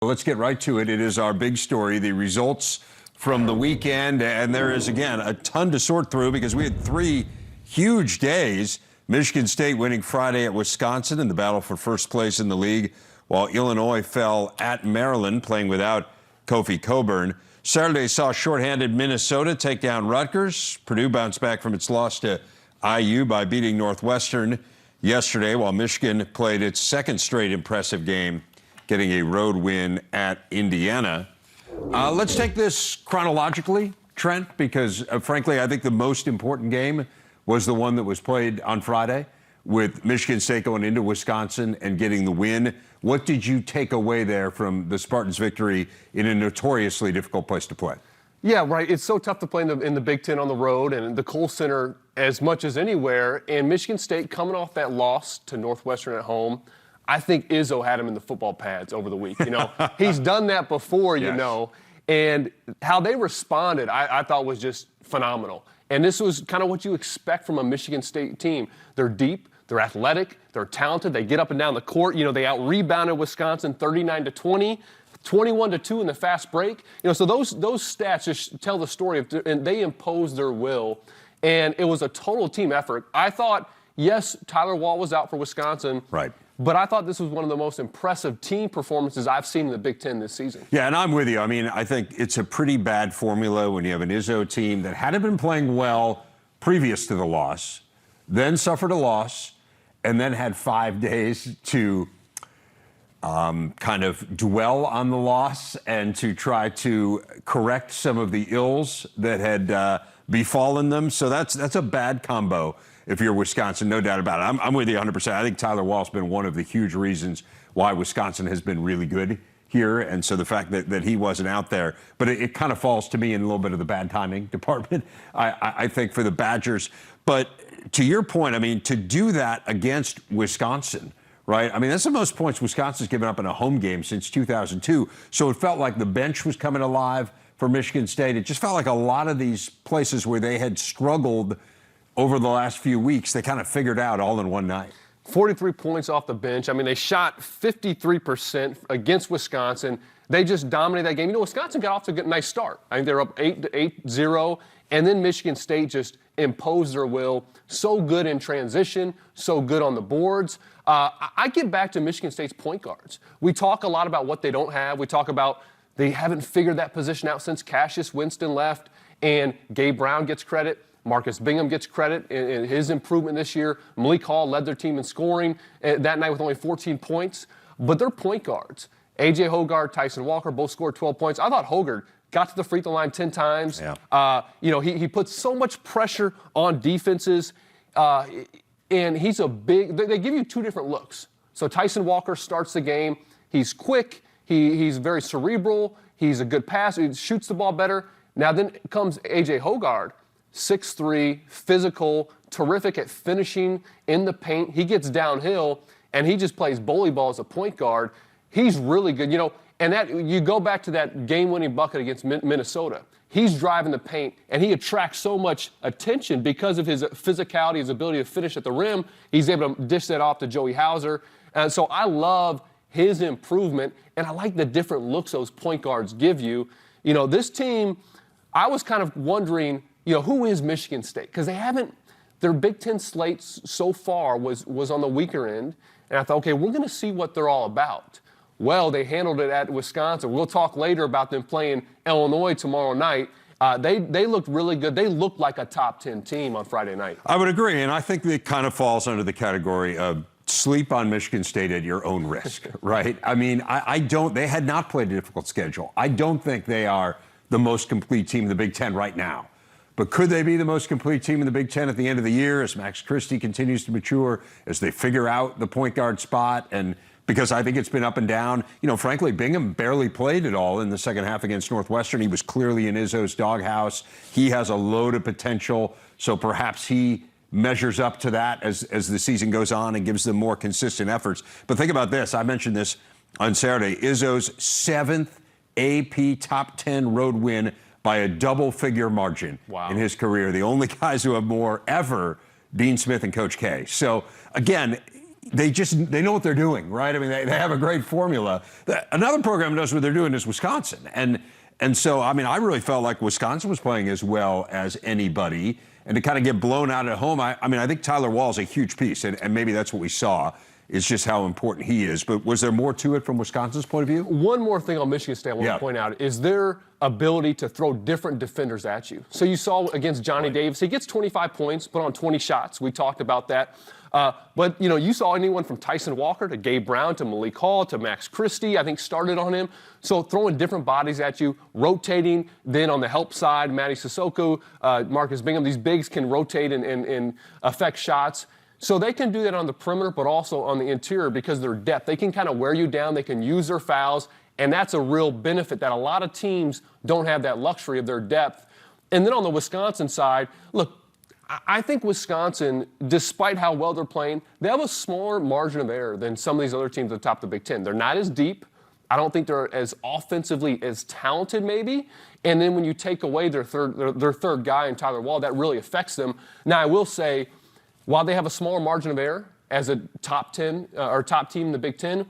Let's get right to it. It is our big story, the results from the weekend. And there is, again, a ton to sort through because we had three huge days. Michigan State winning Friday at Wisconsin in the battle for first place in the league, while Illinois fell at Maryland, playing without Kofi Cockburn. Saturday saw shorthanded Minnesota take down Rutgers. Purdue bounced back from its loss to IU by beating Northwestern yesterday, while Michigan played its second straight impressive game, getting a road win at Indiana. Let's take this chronologically, Trent, because frankly, I think the most important game was the one that was played on Friday with Michigan State going into Wisconsin and getting the win. What did you take away there from the Spartans' victory in a notoriously difficult place to play? Yeah, right. It's so tough to play in the Big Ten on the road and the Kohl Center as much as anywhere. And Michigan State coming off that loss to Northwestern at home, I think Izzo had him in the football pads over the week. You know, he's done that before, you know, and how they responded, I thought was just phenomenal. And this was kind of what you expect from a Michigan State team. They're deep, they're athletic, they're talented, they get up and down the court. You know, they out-rebounded Wisconsin 39-20, 21-2 in the fast break. You know, so those stats just tell the story of, and they imposed their will. And it was a total team effort. I thought, yes, Tyler Wall was out for Wisconsin. Right. But I thought this was one of the most impressive team performances I've seen in the Big Ten this season. Yeah, and I'm with you. I mean, I think it's a pretty bad formula when you have an Izzo team that hadn't been playing well previous to the loss, then suffered a loss, and then had 5 days to kind of dwell on the loss and to try to correct some of the ills that had befallen them. So that's a bad combo if you're Wisconsin, no doubt about it. I'm with you 100%. I think Tyler Wall's been one of the huge reasons why Wisconsin has been really good here, and so the fact that he wasn't out there. But it kind of falls to me in a little bit of the bad timing department, I think, for the Badgers. But to your point, I mean, to do that against Wisconsin, right? I mean, that's the most points Wisconsin's given up in a home game since 2002. So it felt like the bench was coming alive for Michigan State. It just felt like a lot of these places where they had struggled over the last few weeks, they kind of figured out all in one night. 43 points off the bench. I mean, they shot 53% against Wisconsin. They just dominated that game. You know, Wisconsin got off to a nice start. I think they're up 8-0, and then Michigan State just imposed their will. So good in transition, so good on the boards. I get back to Michigan State's point guards. We talk a lot about what they don't have. We talk about they haven't figured that position out since Cassius Winston left, and Gabe Brown gets credit. Marcus Bingham gets credit in his improvement this year. Malik Hall led their team in scoring that night with only 14 points. But they're point guards. A.J. Hoggard, Tyson Walker both scored 12 points. I thought Hoggard got to the free throw line 10 times. Yeah. You know, he puts so much pressure on defenses. And he's a big – they give you two different looks. So Tyson Walker starts the game. He's quick. He's very cerebral. He's a good passer. He shoots the ball better. Now then comes A.J. Hoggard. 6'3", physical, terrific at finishing in the paint. He gets downhill, and he just plays bully ball as a point guard. He's really good. You know, and that you go back to that game-winning bucket against Minnesota. He's driving the paint, and he attracts so much attention because of his physicality, his ability to finish at the rim. He's able to dish that off to Joey Hauser. And so I love his improvement, and I like the different looks those point guards give you. You know, this team, I was kind of wondering, you know, who is Michigan State? Because they haven't, their Big Ten slate so far was on the weaker end. And I thought, okay, we're going to see what they're all about. Well, they handled it at Wisconsin. We'll talk later about them playing Illinois tomorrow night. They looked really good. They looked like a top 10 team on Friday night. I would agree, and I think it kind of falls under the category of sleep on Michigan State at your own risk, right? I mean, they had not played a difficult schedule. I don't think they are the most complete team in the Big Ten right now. But could they be the most complete team in the Big Ten at the end of the year as Max Christie continues to mature, as they figure out the point guard spot? And because I think it's been up and down. You know, frankly, Bingham barely played at all in the second half against Northwestern. He was clearly in Izzo's doghouse. He has a load of potential, so perhaps he measures up to that as the season goes on and gives them more consistent efforts. But think about this. I mentioned this on Saturday. Izzo's 7th AP top 10 road win by a double-figure margin in his career. The only guys who have more ever, Dean Smith and Coach K. So, again, they know what they're doing, right? I mean, they have a great formula. Another program knows what they're doing is Wisconsin. And so, I mean, I really felt like Wisconsin was playing as well as anybody. And to kind of get blown out at home, I mean, I think Tyler Wall is a huge piece. And maybe that's what we saw. It's just how important he is. But was there more to it from Wisconsin's point of view? One more thing on Michigan State I want to point out is their ability to throw different defenders at you. So you saw against Johnny Davis, he gets 25 points, but on 20 shots. We talked about that. But, you saw anyone from Tyson Walker to Gabe Brown to Malik Hall to Max Christie, I think, started on him. So throwing different bodies at you, rotating. Then on the help side, Matty Sissoko, Marcus Bingham, these bigs can rotate and affect shots. So they can do that on the perimeter, but also on the interior because of their depth. They can kind of wear you down. They can use their fouls, and that's a real benefit that a lot of teams don't have that luxury of their depth. And then on the Wisconsin side, look, I think Wisconsin, despite how well they're playing, they have a smaller margin of error than some of these other teams at the top of the Big Ten. They're not as deep. I don't think they're as offensively as talented, maybe. And then when you take away their third guy in Tyler Wall, that really affects them. Now, I will say, while they have a smaller margin of error as a top 10 or top team in the Big Ten,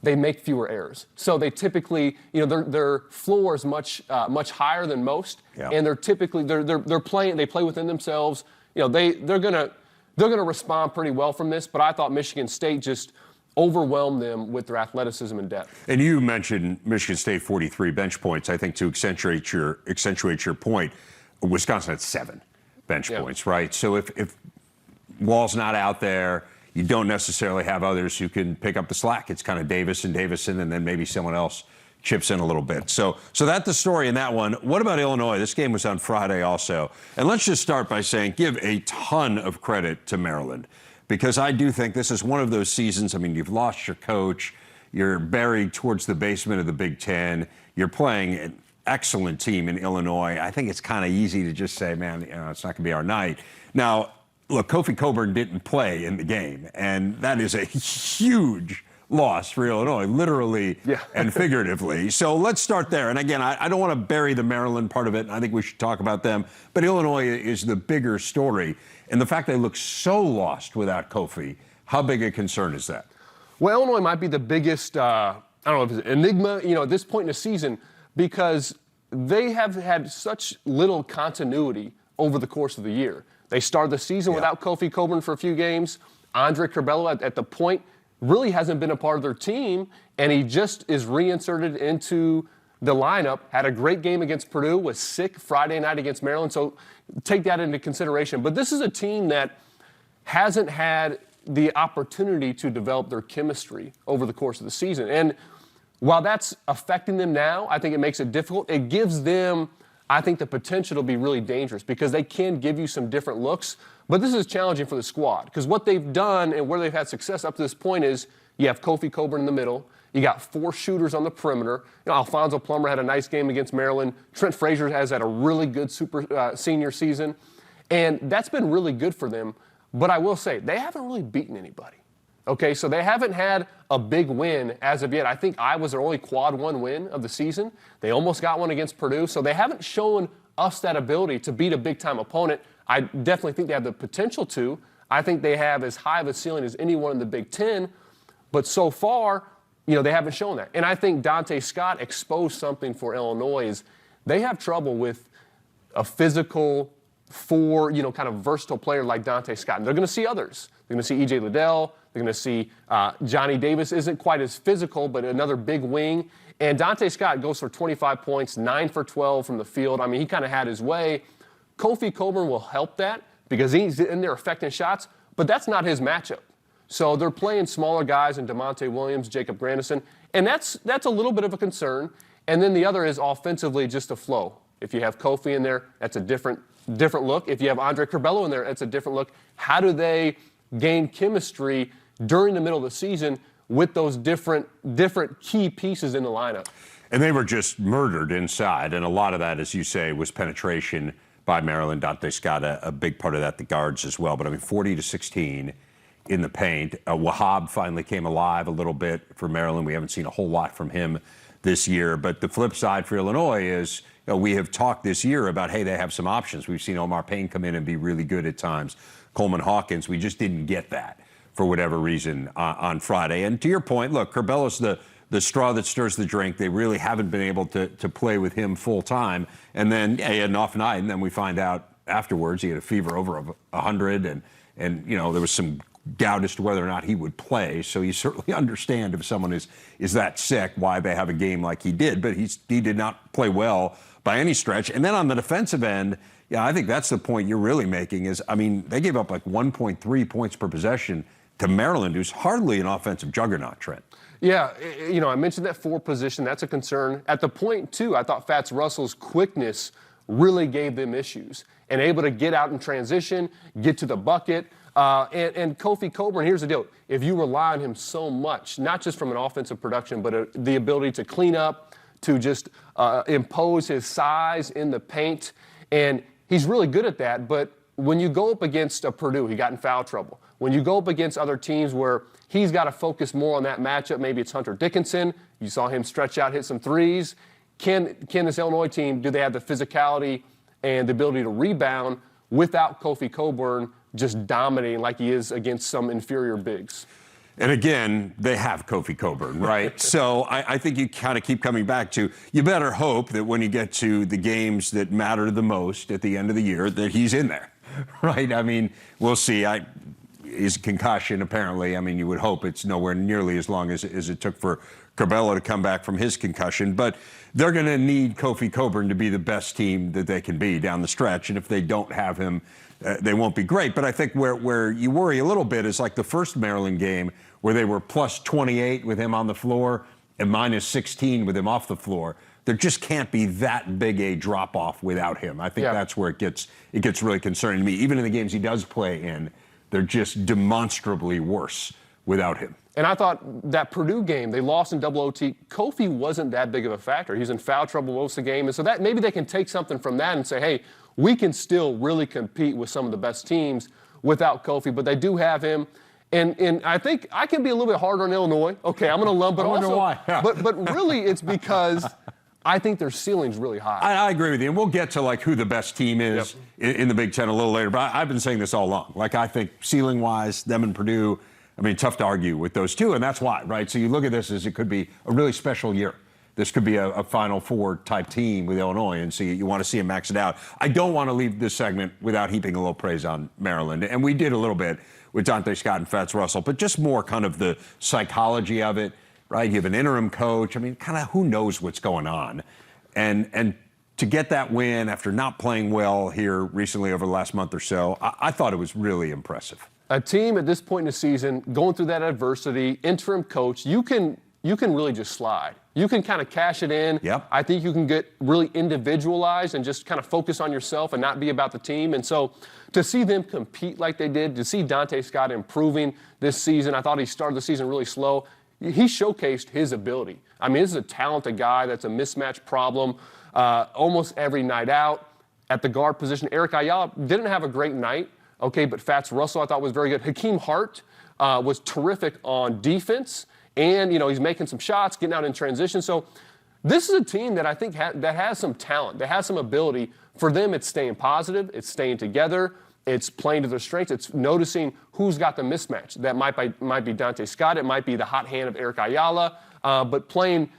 they make fewer errors. So they typically, their floor is much higher than most, and they're typically they're playing. They play within themselves. They're gonna respond pretty well from this. But I thought Michigan State just overwhelmed them with their athleticism and depth. And you mentioned Michigan State 43 bench points. I think to accentuate your point, Wisconsin had 7 bench points, right? So if Wall's not out there, you don't necessarily have others who can pick up the slack. It's kind of Davis and Davison, and then maybe someone else chips in a little bit. So that's the story in that one. What about Illinois? This game was on Friday also. And let's just start by saying give a ton of credit to Maryland, because I do think this is one of those seasons. I mean, you've lost your coach. You're buried towards the basement of the Big Ten. You're playing an excellent team in Illinois. I think it's kind of easy to just say, man, it's not going to be our night. Now, look, Kofi Cockburn didn't play in the game, and that is a huge loss for Illinois, literally and figuratively. So let's start there. And again, I don't want to bury the Maryland part of it, and I think we should talk about them. But Illinois is the bigger story. And the fact they look so lost without Kofi, how big a concern is that? Well, Illinois might be the biggest, I don't know if it's an enigma, at this point in the season, because they have had such little continuity over the course of the year. They started the season without Kofi Cockburn for a few games. Andre Curbelo at the point really hasn't been a part of their team, and he just is reinserted into the lineup. Had a great game against Purdue, was sick Friday night against Maryland, so take that into consideration. But this is a team that hasn't had the opportunity to develop their chemistry over the course of the season. And while that's affecting them now, I think it makes it difficult. It gives them, I think, the potential to be really dangerous because they can give you some different looks. But this is challenging for the squad because what they've done and where they've had success up to this point is you have Kofi Cockburn in the middle. You got 4 shooters on the perimeter. Alfonso Plummer had a nice game against Maryland. Trent Frazier has had a really good senior season. And that's been really good for them. But I will say, they haven't really beaten anybody. Okay, so they haven't had a big win as of yet. I think I was their only quad 1 win of the season. They almost got one against Purdue. So they haven't shown us that ability to beat a big-time opponent. I definitely think they have the potential to. I think they have as high of a ceiling as anyone in the Big Ten. But so far, they haven't shown that. And I think Dante Scott exposed something for Illinois is they have trouble with a physical, kind of versatile player like Dante Scott. And they're going to see others. They're going to see E.J. Liddell. They're going to see Johnny Davis isn't quite as physical, but another big wing. And Dante Scott goes for 25 points, 9 for 12 from the field. I mean, he kind of had his way. Kofi Cockburn will help that because he's in there affecting shots, but that's not his matchup. So they're playing smaller guys in DeMonte Williams, Jacob Grandison, and that's a little bit of a concern. And then the other is offensively just a flow. If you have Kofi in there, that's a different look. If you have Andre Curbelo in there, that's a different look. How do they gain chemistry during the middle of the season with those different key pieces in the lineup? And they were just murdered inside, and a lot of that, as you say, was penetration by Maryland. Dante Scott, a big part of that, the guards as well. But, 40-16 in the paint. Wahab finally came alive a little bit for Maryland. We haven't seen a whole lot from him this year. But the flip side for Illinois is, we have talked this year about, hey, they have some options. We've seen Omar Payne come in and be really good at times. Coleman Hawkins, we just didn't get that for whatever reason on Friday. And to your point, look, Curbelo's the straw that stirs the drink. They really haven't been able to play with him full time. And then he had an off night, and then we find out afterwards he had a fever over 100, and you know, there was some doubt as to whether or not he would play. So you certainly understand if someone is that sick, why they have a game like he did. But he did not play well by any stretch. And then on the defensive end, yeah, I think that's the point you're really making is, I mean, they gave up like 1.3 points per possession to Maryland, who's hardly an offensive juggernaut, Trent. Yeah, you know, I mentioned that forward position. That's a concern. At the point, too, I thought Fats Russell's quickness really gave them issues and able to get out in transition, get to the bucket. And Kofi Coburn, here's the deal. If you rely on him so much, not just from an offensive production, but the ability to clean up, to just impose his size in the paint, and he's really good at that. But when you go up against a Purdue, he got in foul trouble. When you go up against other teams where he's got to focus more on that matchup, maybe it's Hunter Dickinson. You saw him stretch out, hit some threes. Can this Illinois team, do they have the physicality and the ability to rebound without Kofi Coburn just dominating like he is against some inferior bigs? And again, they have Kofi Coburn, right? So I think you kind of keep coming back to, you better hope that when you get to the games that matter the most at the end of the year, that he's in there, right? I mean, we'll see. His concussion, apparently, I mean, you would hope it's nowhere nearly as long as it took for Curbelo to come back from his concussion. But they're going to need Kofi Coburn to be the best team that they can be down the stretch. And if they don't have him, they won't be great. But I think where you worry a little bit is like the first Maryland game where they were plus 28 with him on the floor and minus 16 with him off the floor. There just can't be that big a drop-off without him. I think that's where it gets really concerning to me. Even in the games he does play in, they're just demonstrably worse without him. And I thought that Purdue game, they lost in double OT. Kofi wasn't that big of a factor. He's in foul trouble most of the game. And so that maybe they can take something from that and say, hey, we can still really compete with some of the best teams without Kofi. But they do have him. And I think I can be a little bit harder on Illinois. Okay, I'm going to lump it also. I wonder why. Yeah. But really it's because I think their ceiling's really high. I agree with you. And we'll get to like who the best team is in the Big Ten a little later. But I've been saying this all along. Like, I think ceiling-wise, them and Purdue, I mean, tough to argue with those two. And that's why, right? So you look at this as it could be a really special year. This could be a Final Four type team with Illinois, and so you want to see them max it out. I don't want to leave this segment without heaping a little praise on Maryland. And we did a little bit with Dante Scott and Fats Russell, but just more kind of the psychology of it, right? You have an interim coach. I mean, kind of who knows what's going on. And to get that win after not playing well here recently over the last month or so, I thought it was really impressive. A team at this point in the season, going through that adversity, interim coach, you can really just slide. You can kind of cash it in. Yep. I think you can get really individualized and just kind of focus on yourself and not be about the team. And so to see them compete like they did, to see Dante Scott improving this season, I thought he started the season really slow. He showcased his ability. I mean, this is a talented guy that's a mismatch problem almost every night out. At the guard position, Eric Ayala didn't have a great night, okay, but Fats Russell I thought was very good. Hakeem Hart was terrific on defense. And, you know, he's making some shots, getting out in transition. So this is a team that I think that has some talent, that has some ability. For them, it's staying positive, it's staying together, it's playing to their strengths, it's noticing who's got the mismatch. That might be Dante Scott, it might be the hot hand of Eric Ayala, but playing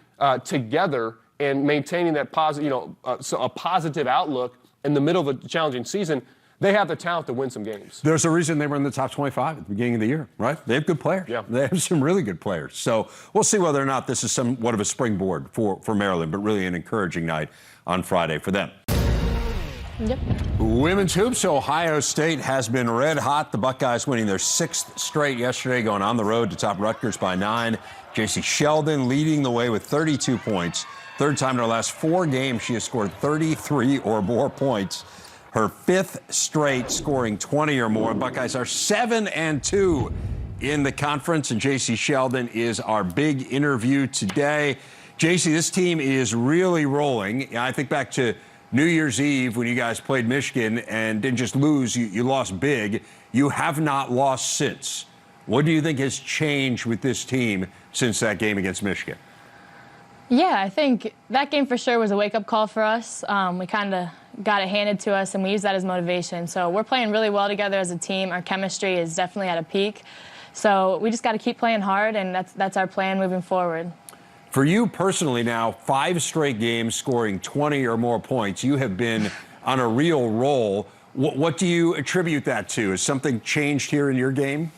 together and maintaining that positive, so a positive outlook in the middle of a challenging season. They have the talent to win some games. There's a reason they were in the top 25 at the beginning of the year, right? They have good players. Yeah. They have some really good players. So we'll see whether or not this is somewhat of a springboard for Maryland, but really an encouraging night on Friday for them. Yep. Women's hoops, Ohio State has been red hot. The Buckeyes winning their 6th straight yesterday, going on the road to top Rutgers by 9. Jacy Sheldon leading the way with 32 points. Third time in her last 4 games, she has scored 33 or more points. Her 5th straight scoring 20 or more. Buckeyes are 7-2 in the conference, and Jacy Sheldon is our big interview today. Jacy, this team is really rolling. I think back to New Year's Eve when you guys played Michigan and didn't just lose, you lost big. You have not lost since. What do you think has changed with this team since that game against Michigan? Yeah, I think that game for sure was a wake-up call for us. We kind of got it handed to us, and we used that as motivation. So we're playing really well together as a team. Our chemistry is definitely at a peak. So we just got to keep playing hard, and that's our plan moving forward. For you personally now, 5 straight games scoring 20 or more points. You have been on a real roll. What do you attribute that to? Has something changed here in your game?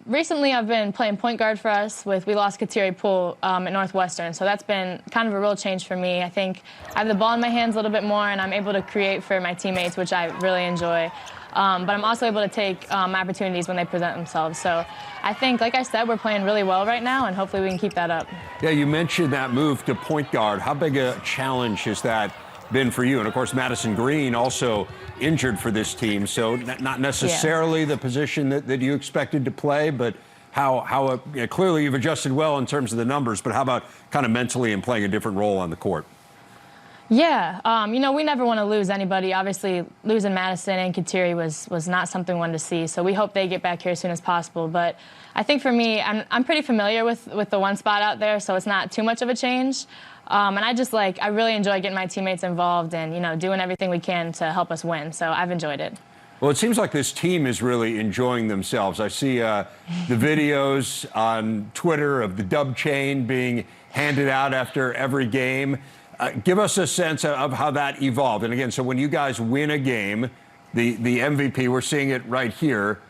Recently I've been playing point guard for us we lost Kateri Poole at Northwestern, so that's been kind of a real change for me. I think I have the ball in my hands a little bit more, and I'm able to create for my teammates, which I really enjoy. But I'm also able to take my opportunities when they present themselves. So I think, like I said, we're playing really well right now, and hopefully we can keep that up. Yeah, you mentioned that move to point guard. How big a challenge has that been for you? And of course, Madison Green also injured for this team, so not necessarily the position that you expected to play, but how clearly you've adjusted well in terms of the numbers, but how about kind of mentally and playing a different role on the court? Yeah, we never want to lose anybody. Obviously, losing Madison and Kateri was not something we wanted to see, so we hope they get back here as soon as possible. But I think for me, I'm pretty familiar with the one spot out there, so it's not too much of a change. And I really enjoy getting my teammates involved and, doing everything we can to help us win. So I've enjoyed it. Well, it seems like this team is really enjoying themselves. I see the videos on Twitter of the dub chain being handed out after every game. Give us a sense of how that evolved. And again, so when you guys win a game, the MVP, we're seeing it right here,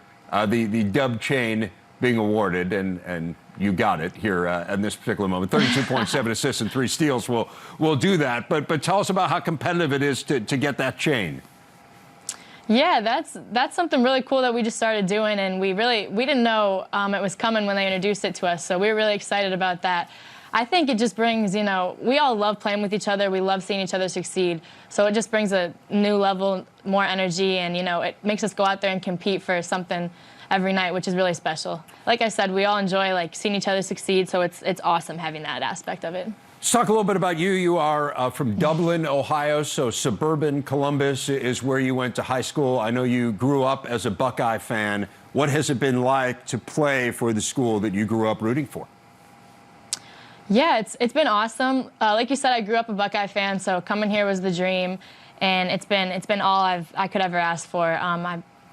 the dub chain being awarded, and you got it here in this particular moment. 32.7 assists and 3 steals will do that. But tell us about how competitive it is to get that chain. Yeah, that's something really cool that we just started doing, and we didn't know it was coming when they introduced it to us. So we were really excited about that. I think it just brings, we all love playing with each other. We love seeing each other succeed. So it just brings a new level, more energy, and, it makes us go out there and compete for something every night, which is really special. Like I said, we all enjoy, seeing each other succeed, so it's awesome having that aspect of it. Let's talk a little bit about you. You are from Dublin, Ohio, so suburban Columbus is where you went to high school. I know you grew up as a Buckeye fan. What has it been like to play for the school that you grew up rooting for? Yeah, it's been awesome. Like you said, I grew up a Buckeye fan, so coming here was the dream, and it's been all I could ever ask for.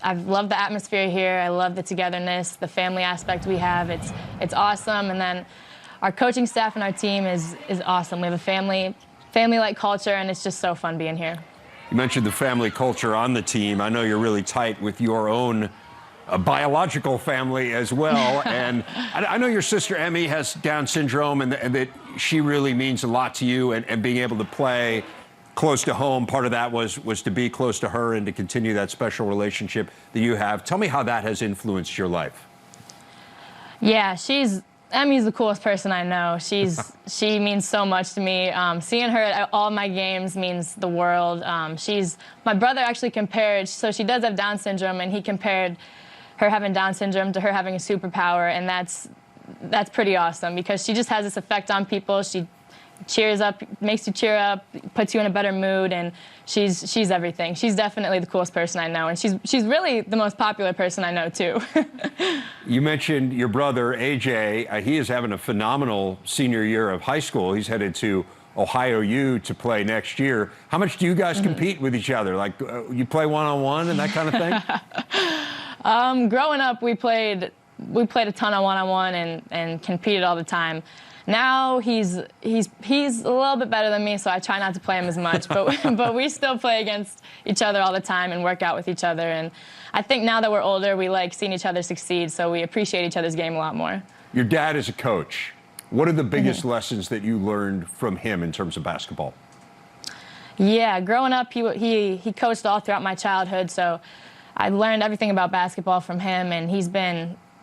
I've loved the atmosphere here. I love the togetherness, the family aspect we have. It's awesome, and then our coaching staff and our team is awesome. We have a family-like culture, and it's just so fun being here. You mentioned the family culture on the team. I know you're really tight with your own biological family as well. And I know your sister Emmy has Down syndrome, and that she really means a lot to you, and being able to play close to home, part of that was to be close to her and to continue that special relationship that you have. Tell me how that has influenced your life. Yeah, Emmy's the coolest person I know. She means so much to me. Seeing her at all my games means the world. My brother actually compared, so she does have Down syndrome, and he compared her having Down syndrome to her having a superpower, and that's pretty awesome because she just has this effect on people. She cheers up, makes you cheer up, puts you in a better mood, and she's everything. She's definitely the coolest person I know, and she's really the most popular person I know too. You mentioned your brother AJ. He is having a phenomenal senior year of high school. He's headed to Ohio U to play next year. How much do you guys compete with each other? You play one-on-one and that kind of thing? Growing up, we played a ton of one-on-one and competed all the time. Now he's a little bit better than me, so I try not to play him as much. But we still play against each other all the time and work out with each other. And I think now that we're older, we like seeing each other succeed, so we appreciate each other's game a lot more. Your dad is a coach. What are the biggest lessons that you learned from him in terms of basketball? Yeah, growing up, he coached all throughout my childhood, so I learned everything about basketball from him, and he's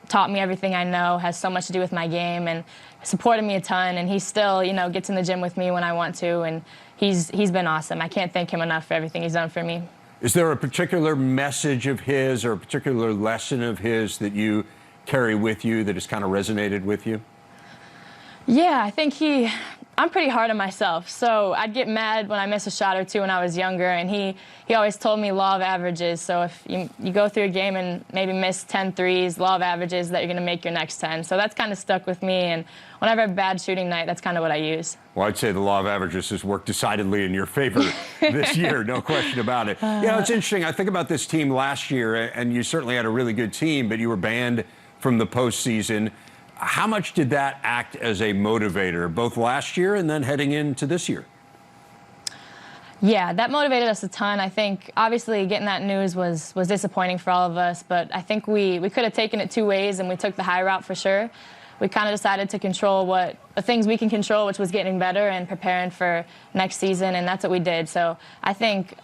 taught me everything I know, has so much to do with my game, and supported me a ton, and he still, gets in the gym with me when I want to, and he's been awesome. I can't thank him enough for everything he's done for me. Is there a particular message of his or a particular lesson of his that you carry with you that has kind of resonated with you? Yeah, I think I'm pretty hard on myself, so I'd get mad when I miss a shot or two when I was younger, and he always told me law of averages. So if you go through a game and maybe miss 10 threes, law of averages that you're going to make your next 10. So that's kind of stuck with me, and whenever I have a bad shooting night, that's kind of what I use. Well, I'd say the law of averages has worked decidedly in your favor this year, no question about it. It's interesting. I think about this team last year, and you certainly had a really good team, but you were banned from the postseason. How much did that act as a motivator, both last year and then heading into this year? Yeah, that motivated us a ton. I think obviously getting that news was disappointing for all of us, but I think we could have taken it two ways, and we took the high route for sure. We kind of decided to control the things we can control, which was getting better and preparing for next season, and that's what we did. So I think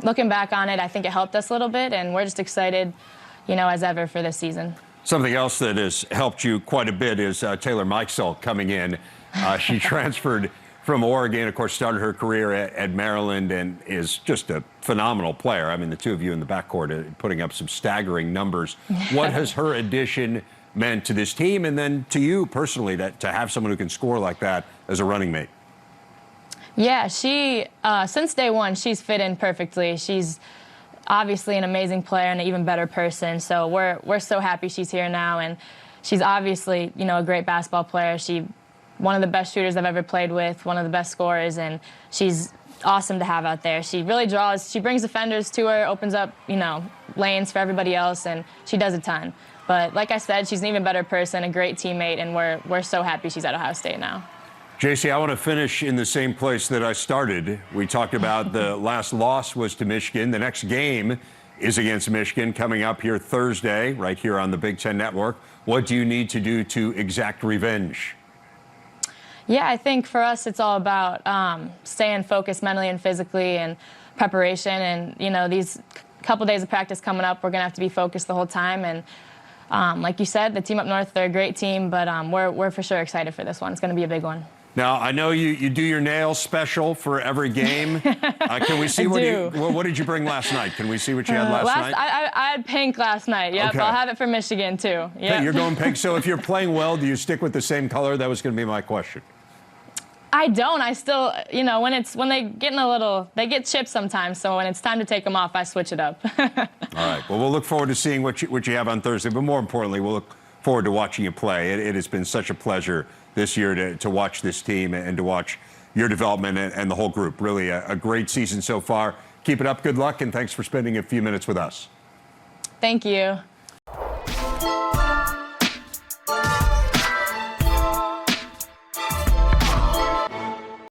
looking back on it, I think it helped us a little bit, and we're just excited, as ever for this season. Something else that has helped you quite a bit is Taylor Mikesell coming in. She transferred from Oregon, of course, started her career at Maryland, and is just a phenomenal player. I mean, the two of you in the backcourt are putting up some staggering numbers. What has her addition meant to this team, and then to you personally, to have someone who can score like that as a running mate? Yeah, she since day one, she's fit in perfectly. She's obviously an amazing player and an even better person. So we're so happy she's here now, and she's obviously a great basketball player. She's one of the best shooters I've ever played with, one of the best scorers, and she's awesome to have out there. She really draws. She brings defenders to her, opens up lanes for everybody else, and she does a ton. But like I said, she's an even better person, a great teammate, and we're so happy she's at Ohio State now. Jacy, I want to finish in the same place that I started. We talked about the last loss was to Michigan. The next game is against Michigan coming up here Thursday, right here on the Big Ten Network. What do you need to do to exact revenge? Yeah, I think for us it's all about staying focused mentally and physically and preparation. And, these couple days of practice coming up, we're going to have to be focused the whole time. And like you said, the team up north, they're a great team, but we're for sure excited for this one. It's going to be a big one. Now, I know you do your nails special for every game. Can we see what did you bring last night? Can we see what you had last night? I had pink last night. Yep, okay. I'll have it for Michigan too. Yep. You're going pink. So if you're playing well, do you stick with the same color? That was going to be my question. I don't. I still, when they they get chipped sometimes. So when it's time to take them off, I switch it up. All right. Well, we'll look forward to seeing what you have on Thursday. But more importantly, we'll look forward to watching you play. It has been such a pleasure this year to watch this team and to watch your development and the whole group. Really a great season so far. Keep it up. Good luck. And thanks for spending a few minutes with us. Thank you.